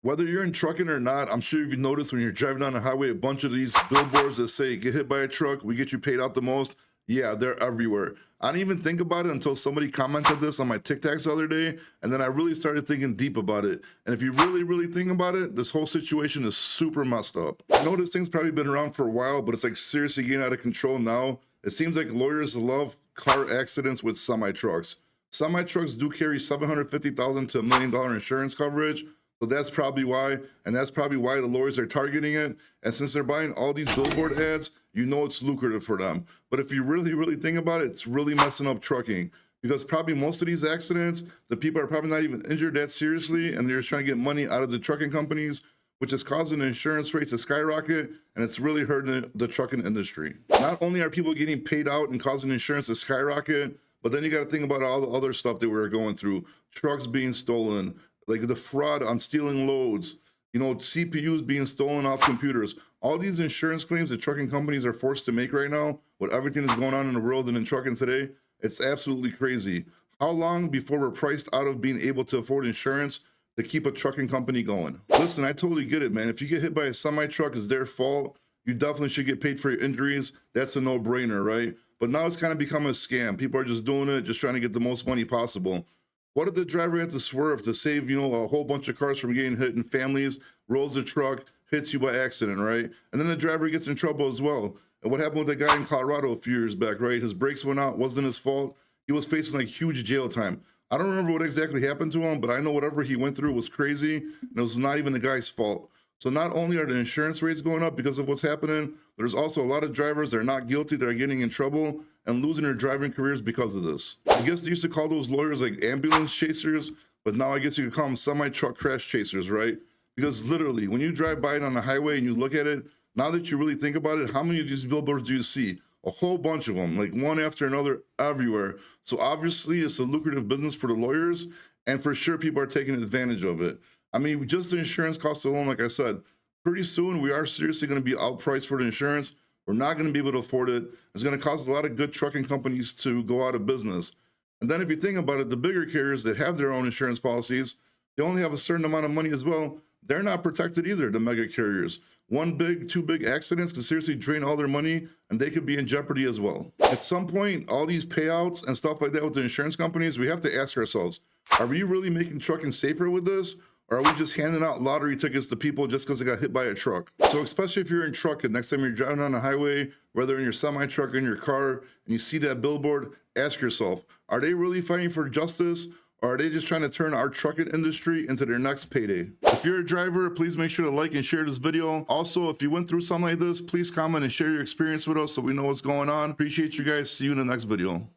Whether you're in trucking or not, I'm sure you've noticed when you're driving down the highway, a bunch of these billboards that say, get hit by a truck, we get you paid out the most. Yeah, they're everywhere. I didn't even think about it until somebody commented this on my TikToks the other day. And then I really started thinking deep about it. And if you really think about it, this whole situation is super messed up. I know this thing's probably been around for a while, but it's like seriously getting out of control now. It seems like lawyers love car accidents with semi trucks. Semi trucks do carry 750,000 to $1 million insurance coverage. So that's probably why, and that's probably why the lawyers are targeting it. And since they're buying all these billboard ads, you know it's lucrative for them. But if you really think about it, it's really messing up trucking because probably most of these accidents, the people are probably not even injured that seriously, and they're just trying to get money out of the trucking companies, which is causing the insurance rates to skyrocket, and it's really hurting the trucking industry. Not only are people getting paid out and causing insurance to skyrocket, but then you got to think about all the other stuff that we're going through: trucks being stolen, like the fraud on stealing loads, CPUs being stolen off computers. All these insurance claims that trucking companies are forced to make right now, with everything that's going on in the world and in trucking today, it's absolutely crazy. How long before we're priced out of being able to afford insurance to keep a trucking company going? Listen, I totally get it, man. If you get hit by a semi truck, it's their fault. You definitely should get paid for your injuries. That's a no-brainer, right? But now it's kind of become a scam. People are just doing it, just trying to get the most money possible. What if the driver had to swerve to save, a whole bunch of cars from getting hit and families, rolls the truck, hits you by accident, right? And then the driver gets in trouble as well. And what happened with the guy in Colorado a few years back, right? His brakes went out, wasn't his fault. He was facing like huge jail time. I don't remember what exactly happened to him, but I know whatever he went through was crazy, and it was not even the guy's fault. So not only are the insurance rates going up because of what's happening, but there's also a lot of drivers that are not guilty that are getting in trouble and losing their driving careers because of this. I guess they used to call those lawyers like ambulance chasers, but now I guess you could call them semi-truck crash chasers, right? Because literally, when you drive by it on the highway and you look at it, now that you really think about it, how many of these billboards do you see? A whole bunch of them, like one after another everywhere. So obviously it's a lucrative business for the lawyers, and for sure people are taking advantage of it. I mean, just the insurance costs alone, like I said, pretty soon we are seriously going to be outpriced for the insurance. We're not going to be able to afford it. It's going to cause a lot of good trucking companies to go out of business. And then if you think about it, the bigger carriers that have their own insurance policies, they only have a certain amount of money as well. They're not protected either, the mega carriers. Two big accidents could seriously drain all their money, and they could be in jeopardy as well. At some point, all these payouts and stuff like that with the insurance companies, we have to ask ourselves, are we really making trucking safer with this? Or are we just handing out lottery tickets to people just because they got hit by a truck? So especially if you're in trucking, next time you're driving on the highway, whether in your semi-truck or in your car, and you see that billboard, ask yourself, are they really fighting for justice? Or are they just trying to turn our trucking industry into their next payday? If you're a driver, please make sure to like and share this video. Also, if you went through something like this, please comment and share your experience with us so we know what's going on. Appreciate you guys. See you in the next video.